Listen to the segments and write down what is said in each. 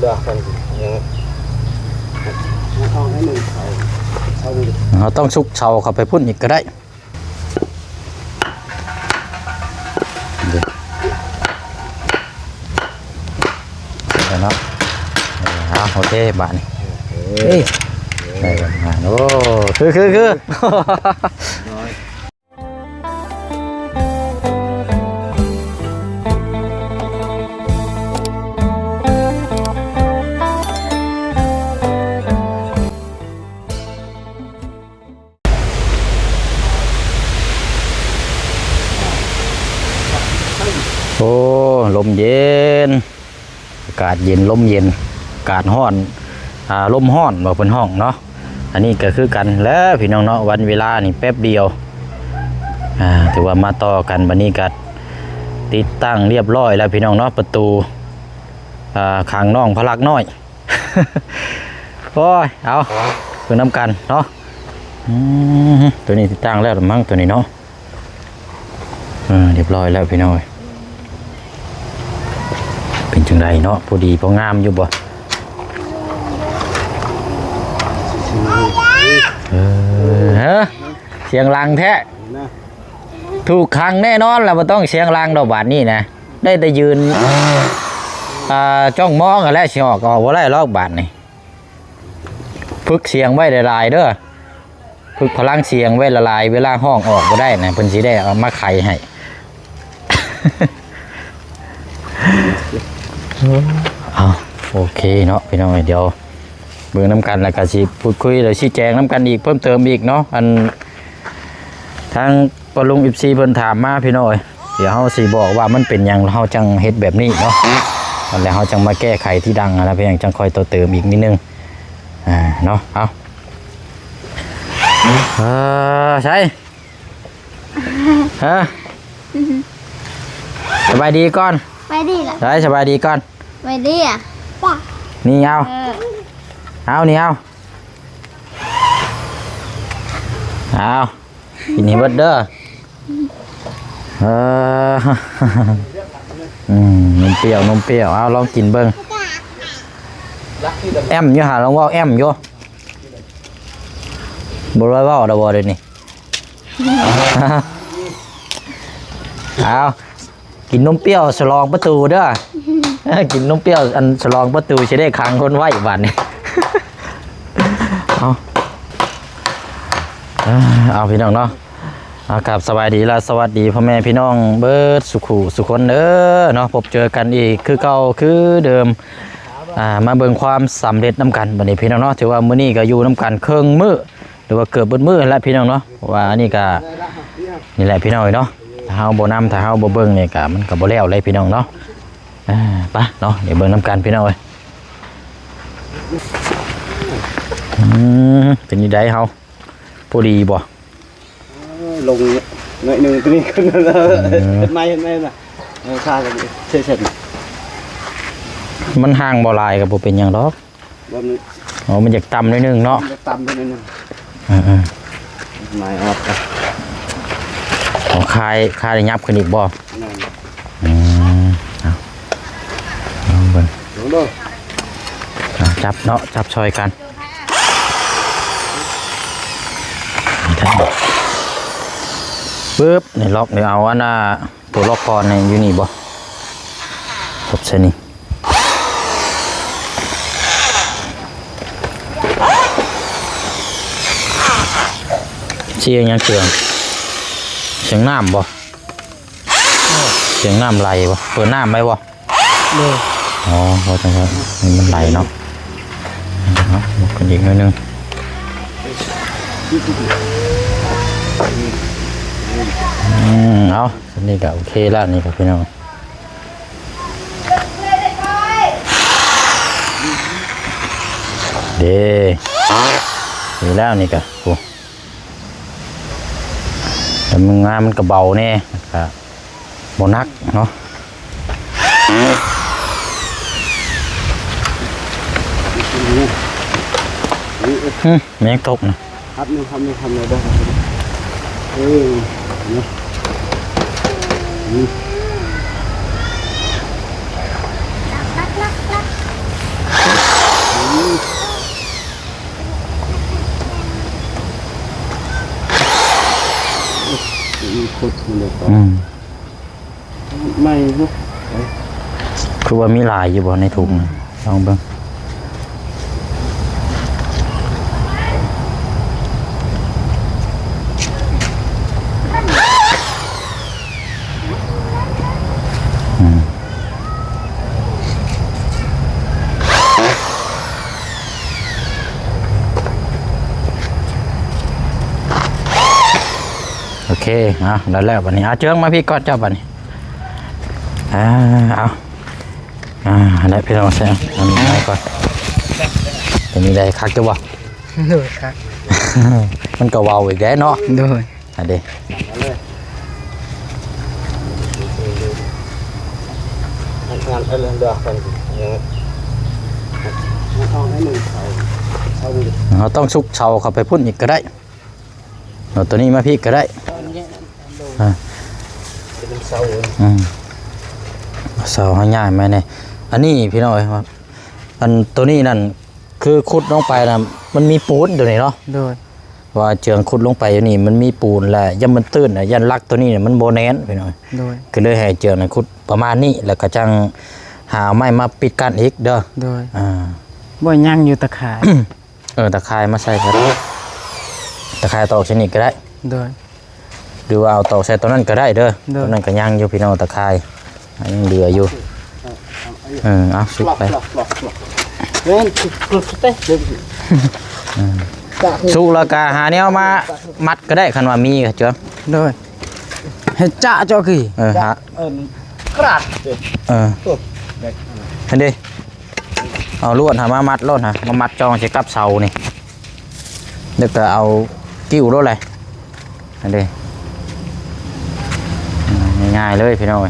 เลือกกันยังเอาให้หนึ่งเราต้องชุกเชาเข้าไปพุ่นอีกก็ได้เนาะโอเคบ้านนี่ได้กันโอ้คือโอ้ลมเย็นอากาศเย็นลมเย็นอากาศร้อนลมร้อนบอกเป็นห้องเนาะอันนี้ก็คือกันแล้วพี่น้องเนาะวันเวลานี่แป๊บเดียวถือว่ามาต่อกันวันนี้ก็ติดตั้งเรียบร้อยแล้วพี่น้องเนาะประตูขังน้องพลักน้อย โอ้ยเอาคือน้ำกันเนาะตัวนี้ติดตั้งแล้วมั้งตัวนี้เนาะเรียบร้อยแล้วพี่น้อยเป็นจังไรเนาะพอดีพองามอยู่บ่เสียงลังแท้ถูกขังแน่นอนแล้วมันต้องเสียงลังดอกบาทนี่นะได้แต่ยืนจ้องมองกันแล้วเสียงออกก็ว่าได้ลอกบาทนี่ฝึกเสียงไว้ละลายเด้อฝึกพลังเสียงไว้ละลายเวลาห้องออกก็ได้นะเพิ่นสิได้เอามาไขให้โอเคเนาะพี่น้องเดี๋ยวเบิ่งน้ำกันแล้วก็สิพูดคุยแล้วชี้แจงน้ำกันอีกเพิ่มเติมอีกเนาะอันทางปลุง14เพิ่นถามมาพี่น้อยเดี๋ยวเฮาสิบอกว่ามันเป็นหยังเฮาจังเฮ็ดแบบนี้เนาะแล้วเฮาจังมาแก้ไขที่ดังนะเพียงจังคอยต่อเติมอีกนิดนึงเนาะเอาใช่สบายดีก่อนไปดีล่ะใช่สบายดีก่อนไปดีอ่ะนี่เอานี่เอากินให้เบิดเด้อนมเปรี้ยวเอาลองกินเบิ้งแอมอยู่หาลองว่าแอมอยู่บ่ร้อยว่าดอกบ่เลยนี่เอากินนมเปรี้ยวฉลองประตูเด้อกินนมเปรี้ยวอันฉลองประตูจะได้ขังคนไว้บ้านนี่เอาพี่น้องเนาะกับสบายดีและสวัสดีพ่อแม่พี่น้องเบิร์ดสุขคนเด้อเนาะพบเจอกันอีกคือเก่าคือเดิมมาเบิ่งความสำเร็จน้ำกันบัดนี้พี่น้องเนาะถือว่ามื้อนี้ก็อยู่น้ำกันเครื่องมือหรือว่าเกือบเบิดมือแล้วพี่น้องเนาะว่านี่ก็นี่แหละพี่น้องเนาะถ้าเฮาบ่นำถ้าเฮาบ่เบิ่งนี่ก็มันก็บ่แล้วเลยพี่น้องเนาะไปเนาะเดี๋ยวเบิ่งน้ำกันพี่น้องเป็นยังไงเฮาพอดีบ่ลงหน่อยหนึ่งตัวนี้ขึ้นแล้วเห็นไหมน่ะชากันเฉยมันห่างบ่ลายกับบ่เป็นอย่างดอกมันอยากต่ำนิดนึงเนาะต่ำนิดนึงไม่ออกคายได้ยับขึ้นอีกบ่จับเนาะจับชอยกันปึ๊บนี่ล็อกเดี๋ยวเอาอันน่ะตัวล็อกคอเนี่ยอยู่นี่บ่กดเส้นนี้เชียงยังเสียงน้ำบ่เสียงน้ำไหลบ่เปิดน้ำไหมบ่อ๋อพอจังครับมันไหลเนาะกันอีกหน่อยนึงเอาอันนี้ก็โอเคแล้วนี่ครับพี่น้องดีแล้วนี่ก็โอ้แต่มึงงานมันก็เบาแน่ครับโบนักเนาะแมงตกนะครับนี่ทำเลยได้ ขุดมันเลย ไม่คือว่ามีลายอยู่บ่ในถุงลองเบิ่งโอเคแล้ววันนี้เจืองมาพี่ก่อนเจ้าวันนี้เอาได้พี่น้องใช่อันนี้ได้ก่อนจะมีได้คักจะบ่ โดยครับ มันก็เว้าอีกแล้วเนาะ โดย อันนี้ งานเรื่องเดือดกันเอาให้หนึ่งเอาดิ เราต้องชุกเชาเข้าไปพุ่นอีกก็ได้เอาตัวนี้มาพี่ก็ได้ เป็นเสา เสาให้ง่ายไหมเนี่ยอันนี้พี่น้อยครับอันตัวนี้นั่นคือขุดลงไปนะมันมีปูนอยู่นี่เนาะ โดย ว่าเจืองขุดลงไปอยู่นี่มันมีปูนแหละยันมันตื้นยันลักตัวนี้เนี่ยมันโบแนนพี่น้อย โดย ก็เลยให้เจืองนั้นขุดประมาณนี้แล้วก็จังหาไม้มาปิดกันอีกเด้อ โดย บ่ ย่างอยู่ตะข่าย ตะไคร้มาใส่ก็ได้ตะไคร้ตอกชนิดก็ได้ โดย หรือว่าเอาตอกใส่ตัวนั้นก็ได้เด้อ เด้อ ตัวนั้นก็ย่างอยู่พี่น้องตะไคร้ยังเหลืออยู่เอาสุกไป เว้นกรุบเต้เดี๋ยว สุกแล้วก็หาแนวมามัดก็ได้คันว่ามีก็เจ้า โดยให้จ้าเจ้ากี่ ฮะ กระดาษเด็ก เห็นดิเอาลวดหามามัดลวดมามัดจองใส่กับเสานี่เดี๋ยวก็เอากิ้วลวดเลยเห็นดิง่ายๆเลยพี่น้อง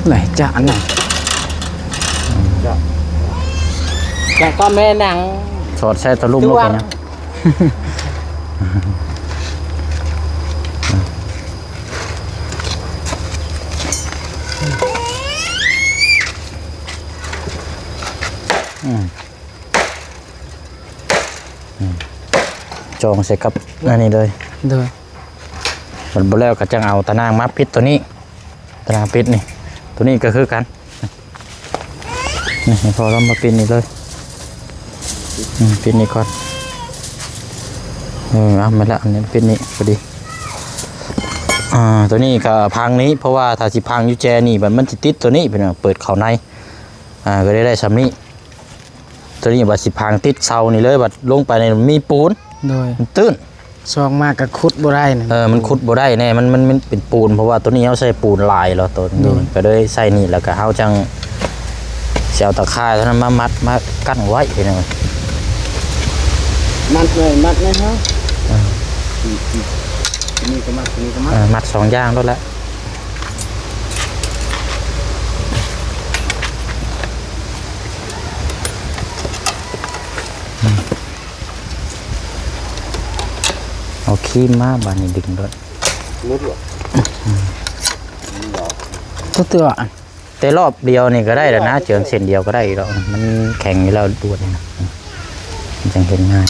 ไหนจ้าอันไหน อย่างก็แม่นาง สอดใส่ตะลุ่มลงไปนะจองใส่กับอันนี้เลย โดย มันบ่แล้วก็จังเอาตะนางมาปิดตัวนี้ตะนางปิดนี่ตัวนี้ก็คือกันนี่พอเรามาปิดนี่เลยปิดนี่ก่อนเอามาละอันนี้ปิดนี่พอดีตัวนี้ก็พังนี้เพราะว่าถ้าสิพังอยู่แจนี่มันสิติดตัวนี้เป็นเปิดเข้าในก็ได้ซ้ำนี้ตัวนี้บัดสิพังติดเสานี่เลยบัดลงไปในมีปูน โดย มันตื้น ซองมากกับคุดบ่ได้นี่ มันขุดบ่ได้แน่มันเป็นปูนเพราะว่าตัวนี้เขาใส่ปูนลายแล้วตัวนี้ก็เลยใส่นี่แล้วก็เขาจังเสียวตะข่ายเท่านั้นมามัดมากั้นไว้พี่น้อง มัดเลยฮะนี่ก็มัดนี่ก็มัด มัดสองอย่างแล้วแหละเอาขี้มาบานนี้ดึงด้วย มุดหรอ ตัวเตือ แต่รอบเดียวนี่ก็ได้แล้วนะเจืองเส้นเดียวก็ได้แล้วมันแข็งอยู่แล้วปวดนี่นะมันจังเห็นง่าย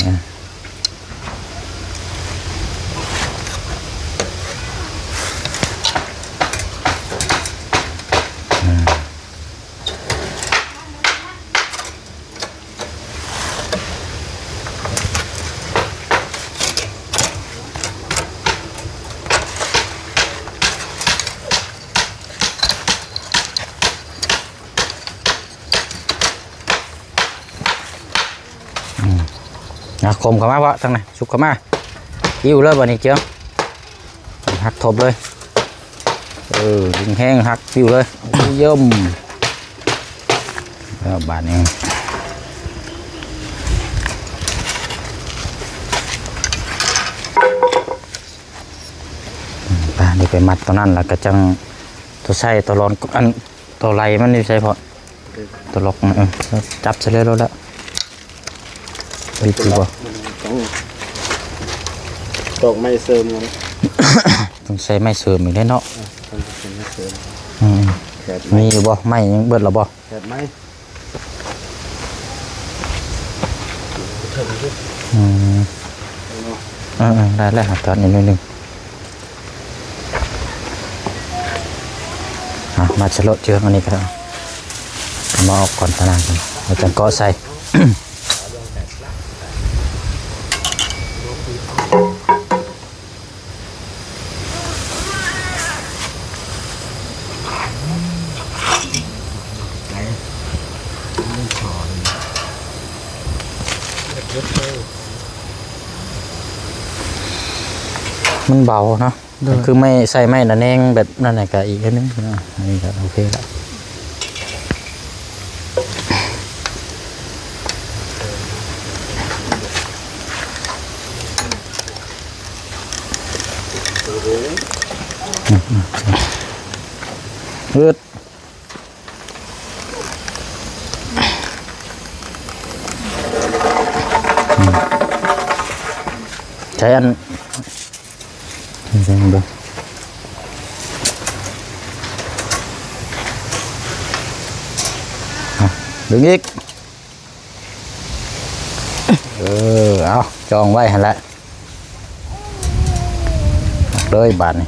คมเข้ามาเพราะตั้งไหนชุบเข้ามาอิ่วเลยวันนี้เจียวหักทบเลยยิงแห้งหักอิ่วเลยย่มแล้วบาดนี้เดี๋ยวไปมัดตัวนั้นแล้วก็จังตัวใส่ตัวร้อนอันตัวไหลมันนี่ใช่พอตัวล็อกจับใส่เลยแล้วดีจีบ่ ตกไม่เสริมเลย ต้องใช้ไม้เสริมอีกได้เนาะ มีอยู่บ่ไม่ยังเบิดแล้วบ่ เห็ดไหม อืมได้แล้วครับตอนนี้นิดนึงมาชะโลดเชือกอันนี้ก็ได้มาออกก่อนตะนานกันเราจะเกาะใส่ มันเบาเนาะคือไม่ใส่ไม่ระแนงแบบนั่นแหละก็อีกนิดนึงนะอันนี้ก็โอเคแล้วอืดใช้อันดูดูดึงอีกเอาจองไว้หั่นแหละเลยบาทนี่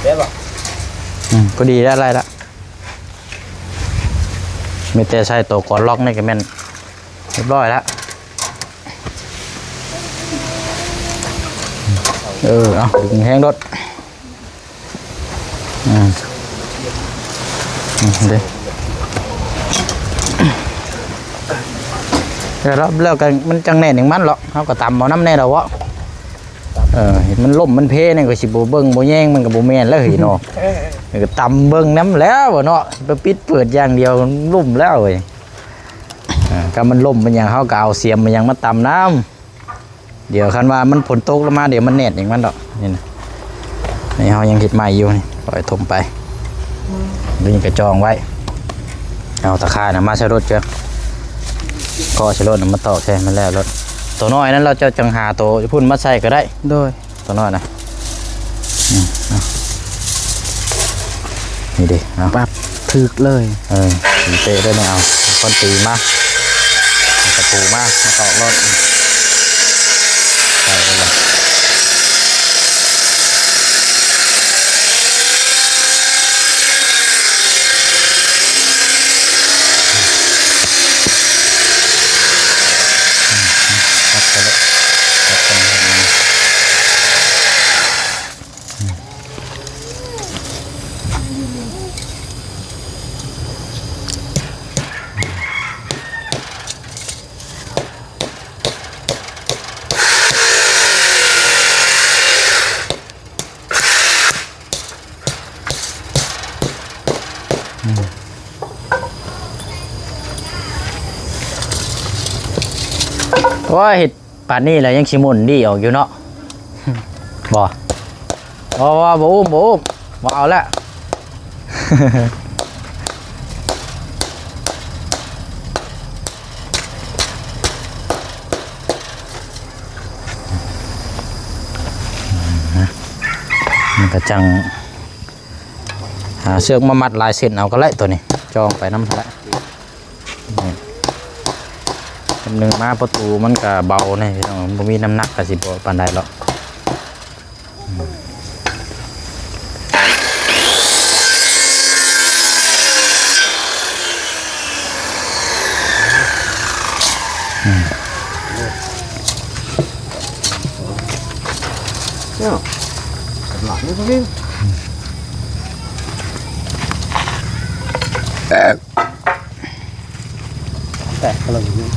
เด็ดป่ะ ก็ดีแล้วอะไรละไม่แต่ใส่ตัวก่อนล็อกนี่ก็แม่นเรียบร้อยแล้วเอาดึงแห้งรถเดี๋ยวแล้วกันมันจังแน่นอย่างมันหรอกเขาก็ตำเอาน้ำแน่เราวะเห็นมันล่มมันเพเนี่ยก็สิบเบิ้งโบแย่งมันกับโบแมนแล้วเห็นเนาะก็ตำเบิ้งน้ำแล้วเนาะไปปิดเปิดอย่างเดียวล่มแล้วเลยก็มันล่มมันอย่างเขาก็เอาเสียมมันอย่างมาตำน้ำเดี๋ยวคันว่ามันฝนตกแล้วมาเดี๋ยวมันแน่นอย่างมันดอกนี่นะนี่เขายังเห็ดใหม่อยู่นี่ปล่อยถมไปนี่กระจองไว้เอาตะข่ายนะมาใช้รถเจ้าก็ใช้รถมาต่อใช่มันแล้วรถตัวน้อยนั้นเราจะจังหาตัวพุ่นมาใส่ก็ได้โดยตัวน้อยนะนี่ดิเอาปั๊บถึกเลยตีเตะได้ไหมเอาคนตีมาตะปูมาต่อรถใส่ไปเลยว่าเห็ดป่านนี้แหละยังชิมุนดีออกอยู่เนาะบ่อุ้มบ่เอาละมันก็จังหาเชือกมามัดลายเส้นเอาก็ไล่ตัวนี้จองไปน้ำละหนึ่งมาประตูมันก็เบาเนี่ยมันมีน้ำหนักกระสิบปานใดหรอกเนี่ยหลังนี่พวกนี้แตกกระหล่ำนี่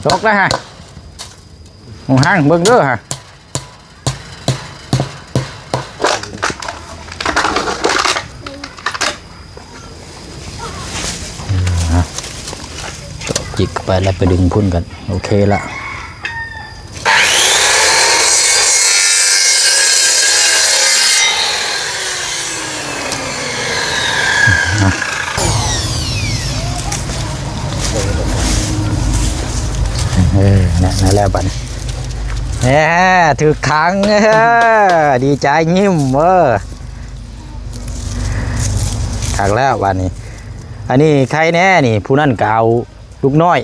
จกแล้วฮะมองห้างเบิ้งเด้อฮะจิกไปแล้วไปดึงพุ่นกันโอเคละ นั่นแหละบัดแหมถือขังดีใจยิ้มถักแล้ววันนี้อันนี้ใครแน่นี่ผู้นั่นก็เอาลูกน้อย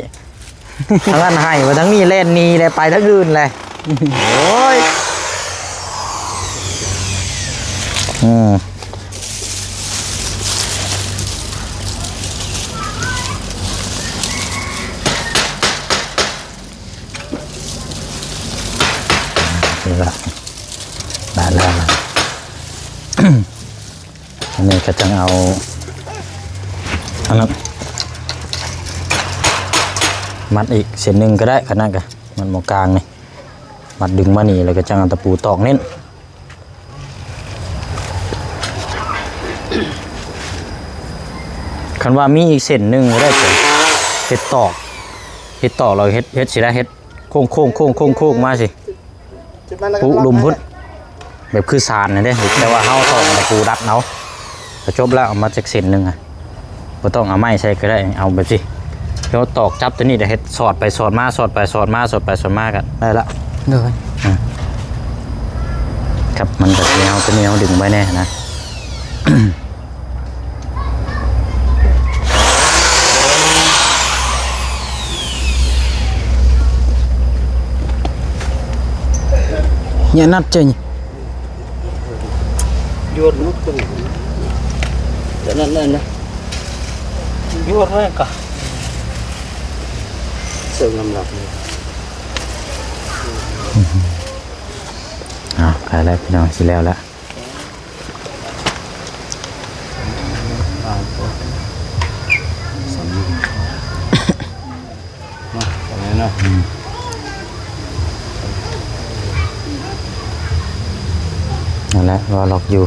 ทั้งนั้นให้มาทั้งนี้เล่นนี่เลยไปทั้งอื่นเลยโอ้ยนี่ละได้แล้วล่ะ อันนี้ก็จะเอาอันนั้นมัดอีกเส้นหนึ่งก็ได้ขนาดกันมันหมกลางนี่มัดดึงมานี่แล้วก็จะเอาตะปูตอกเน้นคันว่ามีอีกเส้นหนึ่งก็ได้จ้ะเห็ดตอกเราเห็ดสิได้เห็ดโค้งมาสิปูลุมพุ่นแบบคือสารนี่เด้แต่ว่าเฮาตอกตะปูดัดเนาะพอจบแล้วเอามาจากเส้นหนึ่งอ่ะบ่ต้องเอาไม้ใส่ก็ได้เอาแบบสิเราตอกจับตัวนี้เดี๋ยวเฮ็ดสอดไปสอดมาสอดไปสอดมาสอดไปสอดมากันได้ละเลยครับมันจะเหนียวตัวนี้เอาดึงไว้แน่นะ เนี่ยนัดเจงยวดมุกตัวเดี๋ยวนั่นนะยวดไว้ก่อนเสริมน้ำหนักขายแล้วพี่น้องสิแล้วละมาตรงนี้นะนั่นแหละรอล็อกอยู่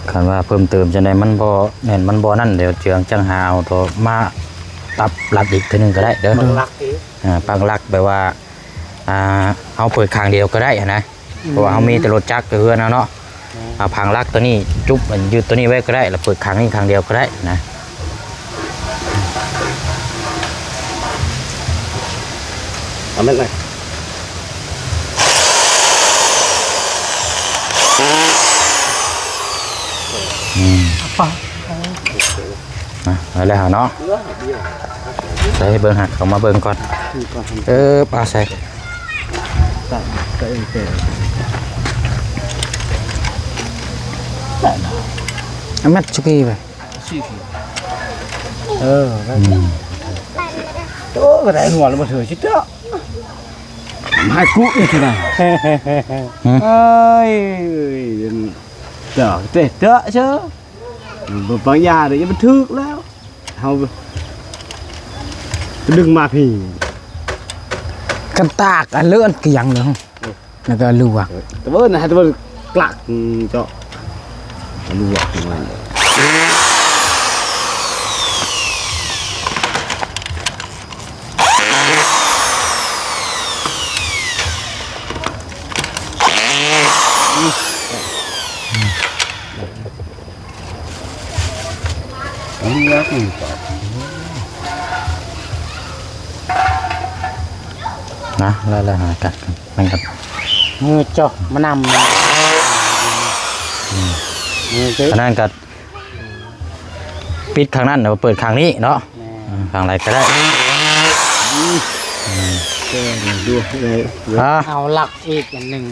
คันว่าเพิ่มเติมจะได้มันบ่แน่นมันบ่นั่นเดี๋ยวเจืองจังหาเอาตัวมาตับรัดอีกทีนึงก็ได้เด้อปังลักแปลว่าเอาเปิดคางเดียวก็ได้นะเพราะว่าเขามีแต่รถจักรเพื่อนเนาะเอาพังลักตัวนี้จุ๊บยืดตัวนี้ไว้ก็ได้แล้วเปิดคางนี้คางเดียวก็ได้นะเอาเม็ดเลยอะไรหาเนาะใส่เบิ้งหักเขามาเบิ้งก่อนปลาใส่มัดชุกี้ไปโอ้ก็ได้หัวแล้วมาถือชิดเจ้าให้กูอีกทีไหนเอ้ยเจ้าเตะเจ้าเชื่อบางยาเดี๋ยวมันทึกแล้วเอาดึงมาพี่กันตากอันเลื่อนเกียงเลยแล้วก็ลูกแต่ว่านะแต่ว่ากลักเจ้าลูกของมันนะแล้วหากันมันกับมือจบมานำอันนั้นกับปิดข้างนั้นเดี๋ยวเปิดข้างนี้เนาะข้างไหนก็ได้ดูเลยเอาหลักอีกอย่างหนึ่ง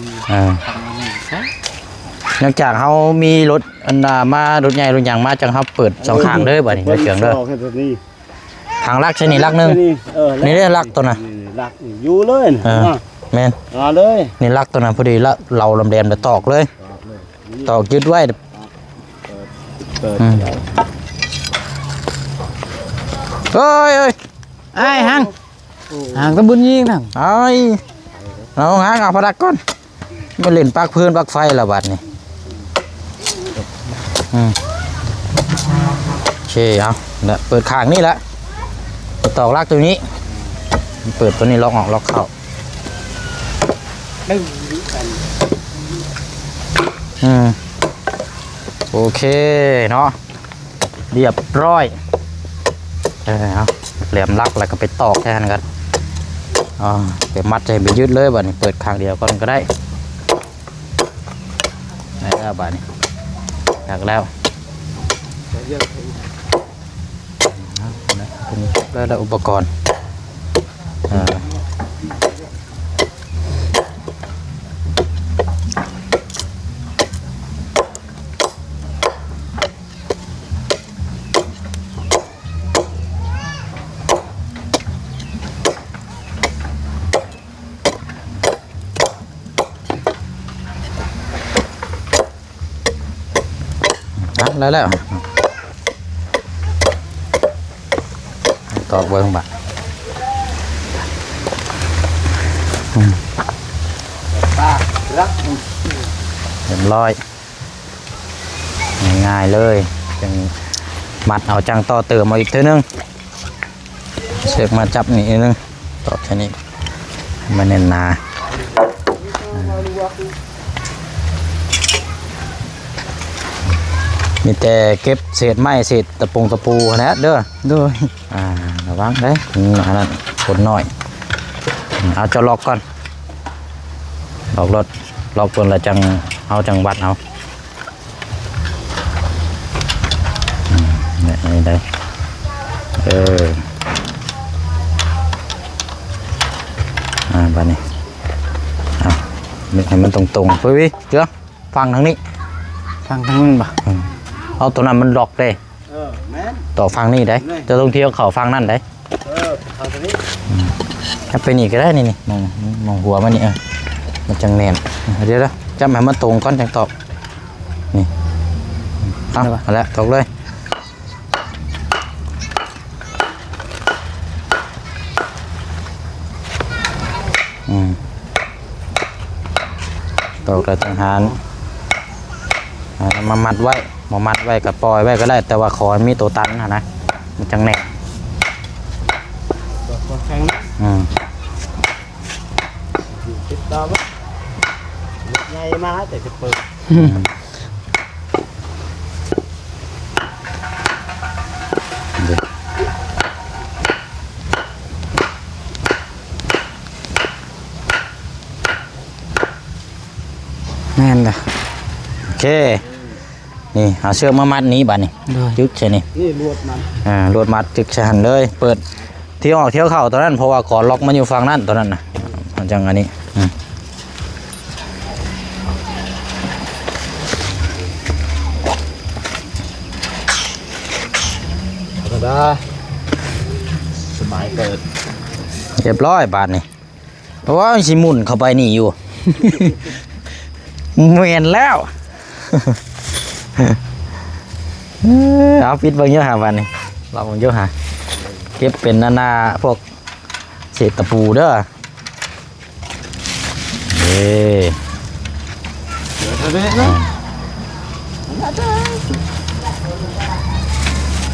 นอกจากเขามีรถอันมารถใหญ่รถยางมาจังเขาเปิดสองข้างเลยบ่นี่รถเฉียงเลยทางลักใช่นี่ลักนึงนี่ได้ลักตัวน่ะลักอยู่เลยแม่นเลยนี่ลักตัวน่ะพอดีละเราลำแดมจะตอกเลยตอกยึดไว้เอ้ยไอ้หางตะบุญยิงนั่งเอาหางเอาพนักก่อนมาเล่นปักพื้นปักไฟละบาดนี่โอเคเอาเปิดข้างนี่แหละตอกลักตัวนี้เปิดตัวนี้ล็อกออกล็อกเข้าโอเคเนาะเรียบร้อยเอาแหลมลักแล้วก็ไปตอกแทนกัน อ๋อไปมัดใจไปยืดเลยบัดนี้เปิดข้างเดียวก่อนก็ได้ได้แล้วบัดนี้อยากแล้วได้อุปกรณ์แล้วตอกไว้ข้างบนเรียบร้อยง่ายๆเลยจังมัดเอาจังต่อเติมมาอีกเท่านึงเชือกมาจับนี่นึงตอกแค่นี้มันเน้นหนามีแต่เก็บเศษไม้เศษตะปูนะเด้อด้วยระวังได้อันนั้นคนน้อยเอาจะล็อกก่อนล็อกรถล็อกตัวละจังเอาจังวัดเอาเนี่ยนี่ได้บ้านนี้เอาให้มันตรงๆเฮ้ยเจ้าฟังทางนี้ฟังทางนั้นบ่เอาตัวนั้นมันล็อกได้แม่นต่อฟังนี่ได้จะต้องเที่ยวเขาฟังนั่นได้เอาตัวนี้ถ้าไปนี่ก็ได้นี่มองหัวมันนี่มันจังแน่นเดี๋ยวจับให้มันตรงก้อนจังตอกนี่เอาละตอกเลยตอกแล้วจังหารมามัดไว้กับปล่อยไว้ก็ได้แต่ว่าขอมีตัวตันนะมันจังแน่ติดต่อว่าไงมาแต่จะเปิดแม่นเลยโอเคนี่เอาเชือกมามัดนี้บัดนี้จึ๊กใช่นี่ลวดมันลวดมัดจึ๊กใช่หันเลยเปิดที่ออกเที่ยวเข่าตอนนั้นเพราะว่าก่อนล็อกมันอยู่ฝั่งนั้นตอนนั้นนะจังอันนี้ได้สบายเปิดเรียบร้อยบาทนี่เพราะว่ามันสิหมุนเข้าไปนี่อยู่ เมียนแล้ว เอาปิดบางเยอะหาวันนี้เราบางเยอะหาเก็บเป็นนาพวกเศษตะปูเด้อ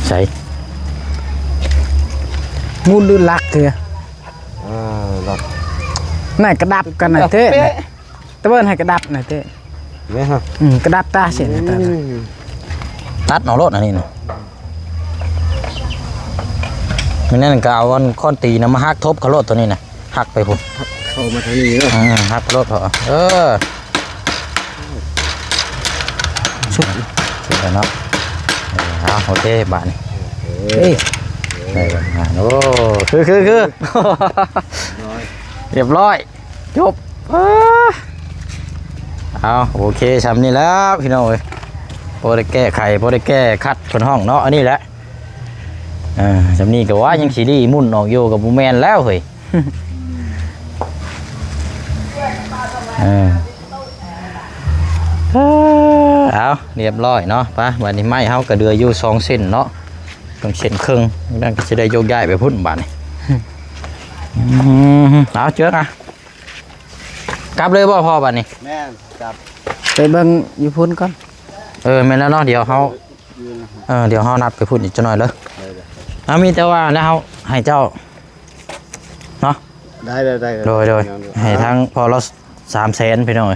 ใช่มูลลื่นลักคือลักไหนกระดับกันไหนเท่ตะเบิ้ลให้กระดับไหนเท่ไม่ฮะกระดับตาเสียนตัดหนอรถอันนี้นะไม่แน่นกาววันค้อนตีนะมาหักทบขรถตัวนี้นะหักไปพุ่นเข้ามาทางนี้หักรถพอชุบแล้วเนาะโอเคบ้านได้บ้านโอ้คือเรียบร้อยจบเอาโอเคทำนี่แล้วพี่น้องเอ้ยพอได้แก้ไขพอได้แก้คัดคนห้องเนาะอันนี้แหละทำนี่ก็ว่ายังสีดีมุ่นออกโยกับบูแมนแล้วเฮ้ยเอาเรียบร้อยเนาะปะวันนี้ไม้เขากระเดืออยู่2 เส้นเนาะต้องเส้นครึ่งนั่นก็จะได้โยกย้ายไปพุ่นบ้านนี่เอาเจือกกลับเลยบ่พอบ้านนี่แม่กลับไปเบิ่งอยู่พุ่นก่อนแม่นแล้วเนาะเดี๋ยวเขานัดไปพุ่นอีกจะหน่อยเลยมีแต่ว่าแล้วเขาให้เจ้าเนาะได้โดยให้ทั้งพอเรา300,000พี่น้อง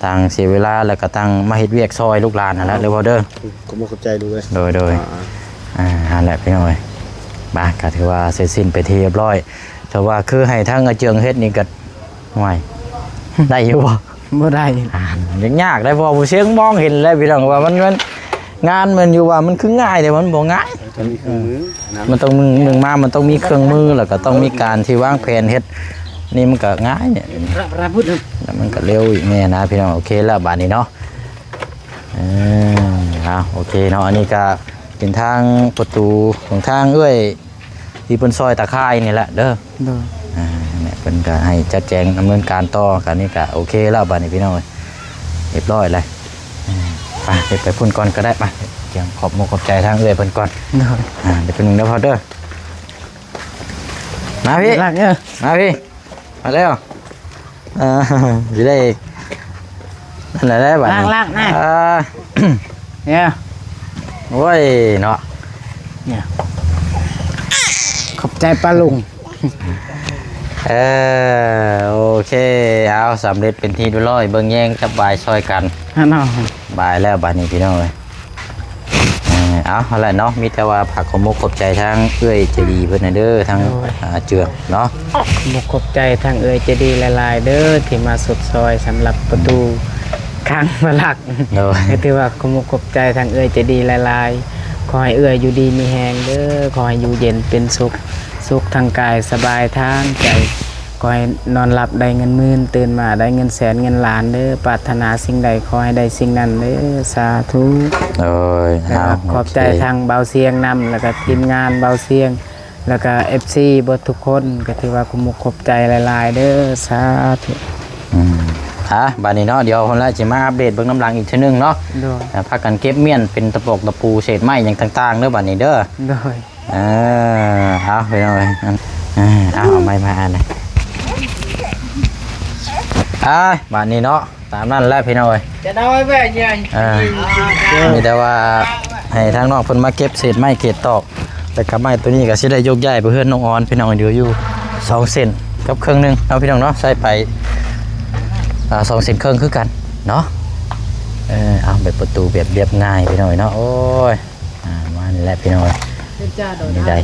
ต่างเสียเวลาแล้วก็ต่างมาเฮ็ดเวียกซอยลูกหลานนั่นแหละเลยพอเด้อก็บ่เข้าใจดูเลยโดยนั่นแหละพี่น้องบ้าก็ถือว่าเสร็จสิ้นไปทีเรียบร้อยส แต่ว่าคือให้ทางอาเจืองเฮ็ดนี่ก็ห่วยได้อยู่บ่ บ่ได้ ยังยากได้พอผู้เสียงมองเห็นแล้วพี่น้องว่ามันงานมันอยู่ว่ามันคือง่ายแต่มันบ่ง่าย จะมีเครื่องมือนะ มันต้องหนึ่งมามันต้องมีเครื่องมือแล้วก็ต้องมีการที่วางแผนเฮ็ดนี่มันก็ง่ายเนี่ย รับพูด แล้วมันก็เร็วอีกแน่นะพี่น้องโอเคแล้วบาดนี้เนาะโอเคเนาะอันนี้ก็เป็นทางประตูของทางเอ้ยที่เพิ่นซอยตะไคร้นี่แหละเด้อ โดย เนี่ยเพิ่นก็ให้จัดแจงดำเนินการต่อกันนี่ก็โอเคแล้วบาดนี้พี่น้องเรียบร้อยเลยไปพุ่นก่อนก็ได้ไปเดี๋ยวขอบมกขอบใจทางเอ้ยเพิ่นก่อน โดย เดี๋ยวเป็นหนึ่งเดี๋ยวพอเด้อมาพี่ ลากเนี่ย มาพี่มาแล้วจะได้นั่นแหละได้บัดนี้ ลากๆนะ อ่า เนี่ย โอ้ยเนาะ ขอบใจป้าลุง โอเคเอาสำเร็จเป็นที่เรียบร้อยเบิ่งแย่งกับบายซอยกัน ฮะเนาะ บายแล้วบายนี้พี่น้องเลยเอาอะไรเนาะมีแต่ว่าผักขมกขอบใจทั้งเอื้อยใจดีเพื่อนนะเด้อทั้งเจืองเนาะ มุกขอบใจทางเอ่ยจะดีหลายๆเด้อที่มาสุดซอยสำหรับประตูข้างมาลัก โดย ก็ถือว่ามุกขอบใจทางเอ่ยจะดีหลายๆขอให้เอ่ยอยู่ดีมีแหงเด้อขอให้อยู่เย็นเป็นสุขทางกายสบายทางใจขอให้นอนหลับได้เงินหมื่นตื่นมาได้เงินแสนเงินล้านเด้อปรารถนาสิ่งใดขอให้ได้สิ่งนั้นเด้อสาธุ โดย แล้วก็ขอบใจทางเบาเสียงนำแล้วก็ทีมงานเบาเสียง แล้วก็ FC เบดทุกคนก็ถือว่าคุมุกขอบใจหลายๆเด้อสาธุ บานนี้เนาะเดี๋ยวคนละจะมาอัปเดตเบื้องน้ำหลังอีกทีนึงเนาะ โดย พากันเก็บเมี่ยนเป็นตะปกตะปูเศษไม้อย่างต่างๆเด้อบานนี้เด้อ โดย เอาไปเอาเลยเอาไม้มาอ่านเลยบานนี้เนาะตามนั้นแหละพี่น้อย จะได้ไว้แบบยัง มีแต่ว่าให้ทางน้องเพิ่นมาเก็บเศษไม้เกล็ดตอกแต่กับไม้ตัวนี้ก็สิได้ยกย้ายไปเพื่อนน้องออนพี่น้องเดี๋ยวอยู่2เซนกับครึ่งนึงเอาพี่น้องเนาะใส่ไป2เซนครึ่งคือกันเนาะเอาแบบประตูแบบเรียบง่ายพี่น้อยเนาะโอ้ยมานี่แหละพี่น้อยนี่ได้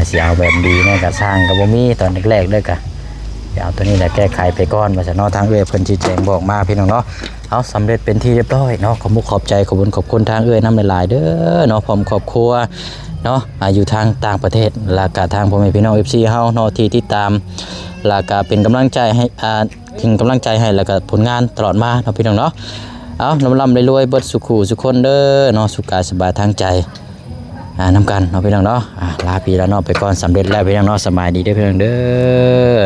สิเอาแบบดีเนี่ยก็สร้างกับบ่มีตอนแรกๆเด้อกะเอาตัวนี้แหละแก้ไขไปก่อนว่าจะเนาะทางเอื้อยเพิ่นชี้แจงบอกมาพี่น้องเนาะเอาสำเร็จเป็นที่เรียบร้อยเนาะขอบใจขอบคุณทางเอื้อยน้ำหลายๆเด้อเนาะพร้อมครอบครัวเนาะอยู่ทางต่างประเทศแล้วก็ทางพ่อแม่พี่น้อง FC เฮาเนาะที่ติดตามแล้วก็เป็นกำลังใจให้ถึงกำลังใจให้แล้วก็ผลงานตลอดมาเนาะพี่น้องเนาะเอาลำรวยๆเบิดสุขุสุขคนเด้อเนาะสุขกายสบายทางใจนำกันเนาะพี่น้องเนาะลาพี่แล้วเนาะไปก่อนสำเร็จแล้วพี่น้องเนาะสบายดีเด้อพี่น้องเด้อ